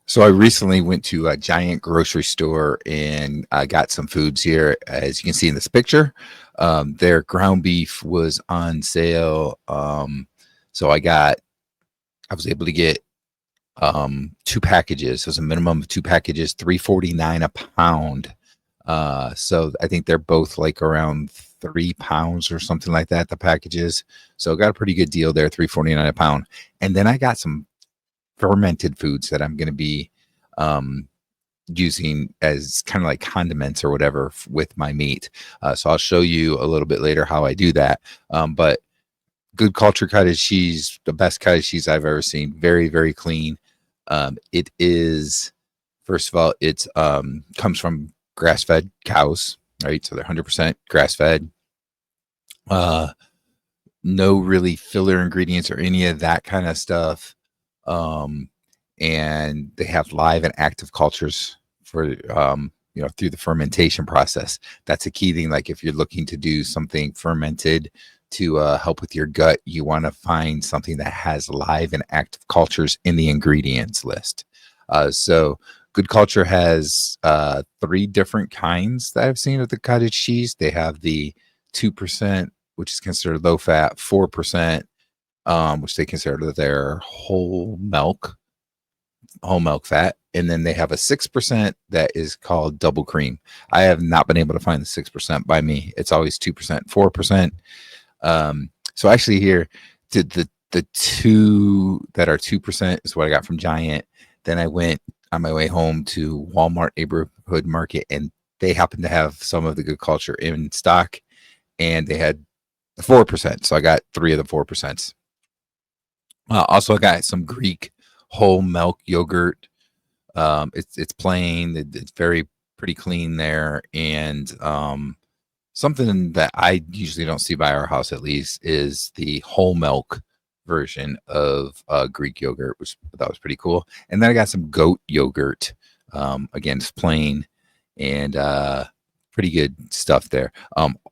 So I recently went to a giant grocery store and I got some foods here. As you can see in this picture, their ground beef was on sale. So I was able to get two packages. So it was a minimum of two packages, 3.49 a pound. So I think they're both like around 3 pounds or something like that. The packages. So I got a pretty good deal there, 3.49 a pound. And then I got some fermented foods that I'm going to be um, using as kind of like condiments or whatever with my meat. So I'll show you a little bit later how I do that. But good culture cottage cheese, the best cottage cheese I've ever seen. Very, very clean. It is, first of all, it's comes from grass-fed cows, right? So they're 100% grass-fed. No really filler ingredients or any of that kind of stuff. Um, and they have live and active cultures for through the fermentation process. That's a key thing. Like if you're looking to do something fermented to help with your gut, you want to find something that has live and active cultures in the ingredients list. So Good Culture has three different kinds that I've seen of the cottage cheese. They have the 2%, which is considered low fat, 4%, which they consider their whole milk fat, and then they have a 6% that is called double cream. I have not been able to find the 6% by me. It's always 2%, 4%. So actually here, the two that are 2% is what I got from Giant. Then I went on my way home to Walmart neighborhood market, and they happened to have some of the Good Culture in stock, and they had 4%. So I got three of the 4%. Also, I got some Greek whole milk yogurt. It's plain. It's very pretty clean there, and something that I usually don't see by our house, at least, is the whole milk version of Greek yogurt, which I thought was pretty cool. And then I got some goat yogurt. Again, it's plain and pretty good stuff there.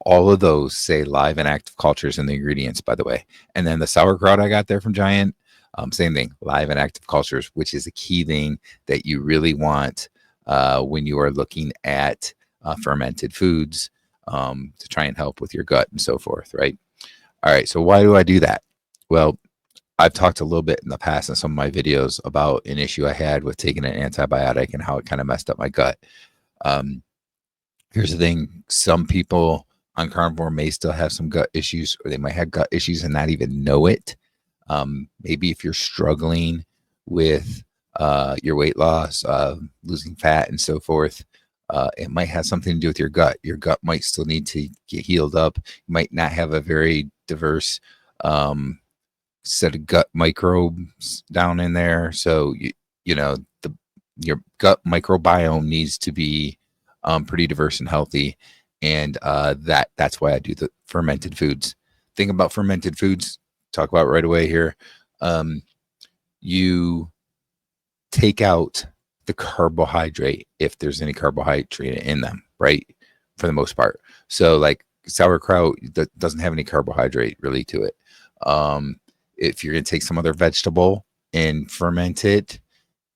All of those say live and active cultures in the ingredients, by the way. And then the sauerkraut I got there from Giant, same thing, live and active cultures, which is a key thing that you really want when you are looking at fermented foods to try and help with your gut and so forth, right? All right, so why do I do that? Well, I've talked a little bit in the past in some of my videos about an issue I had with taking an antibiotic and how it kind of messed up my gut. Here's the thing. Some people on carnivore may still have some gut issues, or they might have gut issues and not even know it. Maybe if you're struggling with your weight loss, losing fat and so forth, it might have something to do with your gut. Your gut might still need to get healed up. You might not have a very diverse set of gut microbes down in there. So, your gut microbiome needs to be pretty diverse and healthy. And that's why I do the fermented foods. Thing about fermented foods, talk about right away here. You take out the carbohydrate if there's any carbohydrate in them, right? For the most part. So like sauerkraut that doesn't have any carbohydrate really to it. If you're going to take some other vegetable and ferment it,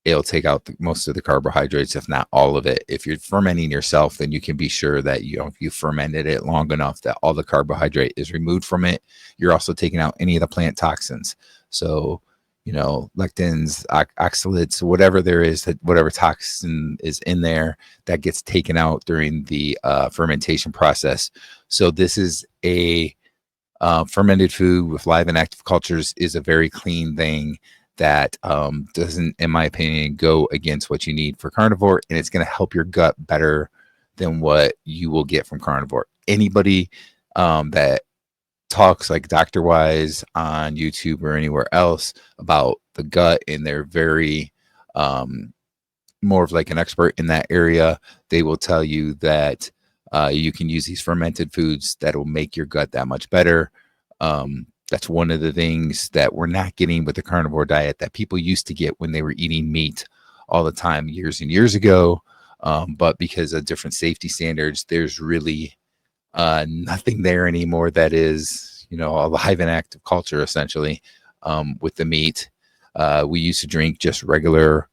it'll take out most of the carbohydrates, if not all of it. If you're fermenting yourself, then you can be sure that if you fermented it long enough that all the carbohydrate is removed from it. You're also taking out any of the plant toxins. So, lectins, oxalates, whatever there is, that whatever toxin is in there, that gets taken out during the fermentation process. So this is a fermented food with live and active cultures is a very clean thing that doesn't, in my opinion, go against what you need for carnivore, and it's going to help your gut better than what you will get from carnivore. Anybody that talks like Dr. Wise on YouTube or anywhere else about the gut, and they're very more of like an expert in that area, they will tell you that you can use these fermented foods that will make your gut that much better. That's one of the things that we're not getting with the carnivore diet that people used to get when they were eating meat all the time years and years ago. But because of different safety standards, there's really nothing there anymore that is, a live and active culture, essentially, with the meat. We used to drink just regular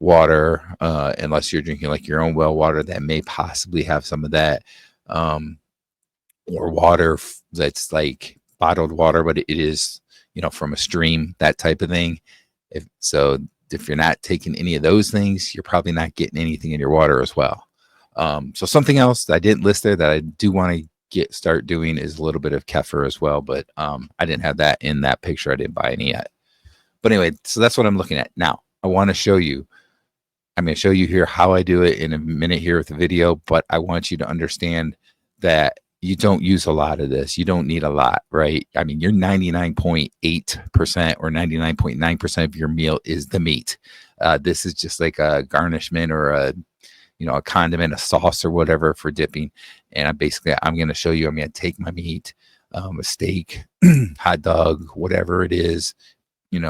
water, unless you're drinking like your own well water that may possibly have some of that, um, or water that's like bottled water, but it is, from a stream, that type of thing. If you're not taking any of those things, you're probably not getting anything in your water as well. So something else that I didn't list there that I do want to start doing is a little bit of kefir as well, but I didn't have that in that picture. I didn't buy any yet. But anyway, so that's what I'm looking at now. I want to show you. I'm going to show you here how I do it in a minute here with the video, but I want you to understand that you don't use a lot of this. You don't need a lot, right? I mean, your 99.8% or 99.9% of your meal is the meat. This is just like a garnishment or a condiment, a sauce or whatever for dipping. And I'm going to show you, I'm going to take my meat, a steak, hot dog, whatever it is,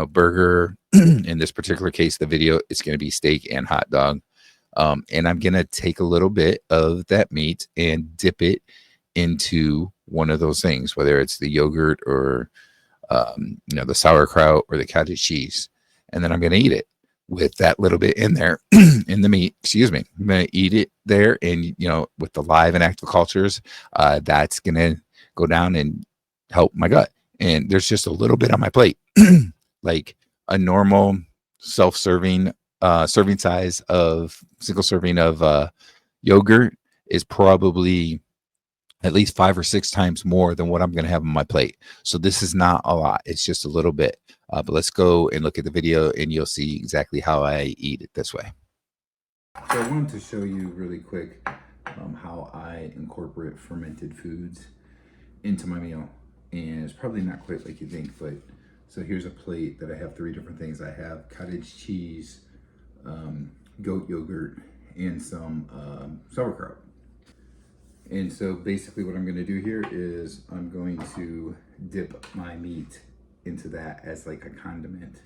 burger. In this particular case, the video, it's going to be steak and hot dog. And I'm going to take a little bit of that meat and dip it into one of those things, whether it's the yogurt or, the sauerkraut or the cottage cheese. And then I'm going to eat it with that little bit in there in the meat. Excuse me. I'm going to eat it there. And, with the live and active cultures, that's going to go down and help my gut. And there's just a little bit on my plate. Like a normal self-serving serving size of single serving of yogurt is probably at least 5 or 6 times more than what I'm going to have on my plate. So this is not a lot. It's just a little bit. But let's go and look at the video and you'll see exactly how I eat it this way. So I wanted to show you really quick how I incorporate fermented foods into my meal. And it's probably not quite like you think, but so here's a plate that I have 3 different things. I have cottage cheese, goat yogurt, and some sauerkraut. And so basically what I'm going to do here is I'm going to dip my meat into that as like a condiment.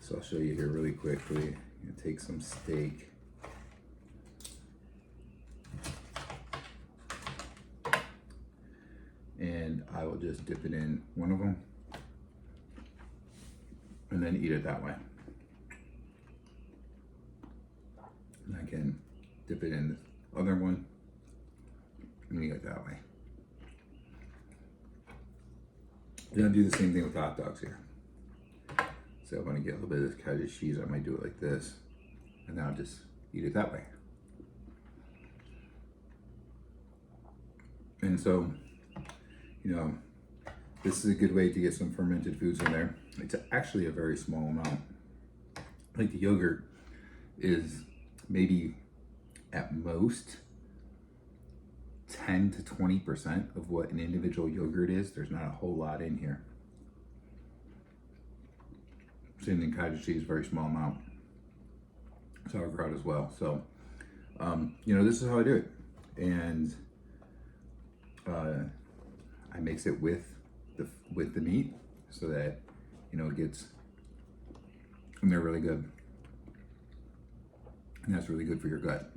So I'll show you here really quickly. I'm going to take some steak. And I will just dip it in one of them and then eat it that way. And I can dip it in the other one and eat it that way. Then I'll do the same thing with hot dogs here. So I want to get a little bit of this cottage cheese. I might do it like this, and then I'll just eat it that way. And so, this is a good way to get some fermented foods in there. It's actually a very small amount. Like the yogurt is maybe at most 10 to 20% of what an individual yogurt is. There's not a whole lot in here. Same thing, cottage cheese, very small amount. Sauerkraut as well. So, this is how I do it. And I mix it with the meat so that, it gets in there really good. And that's really good for your gut.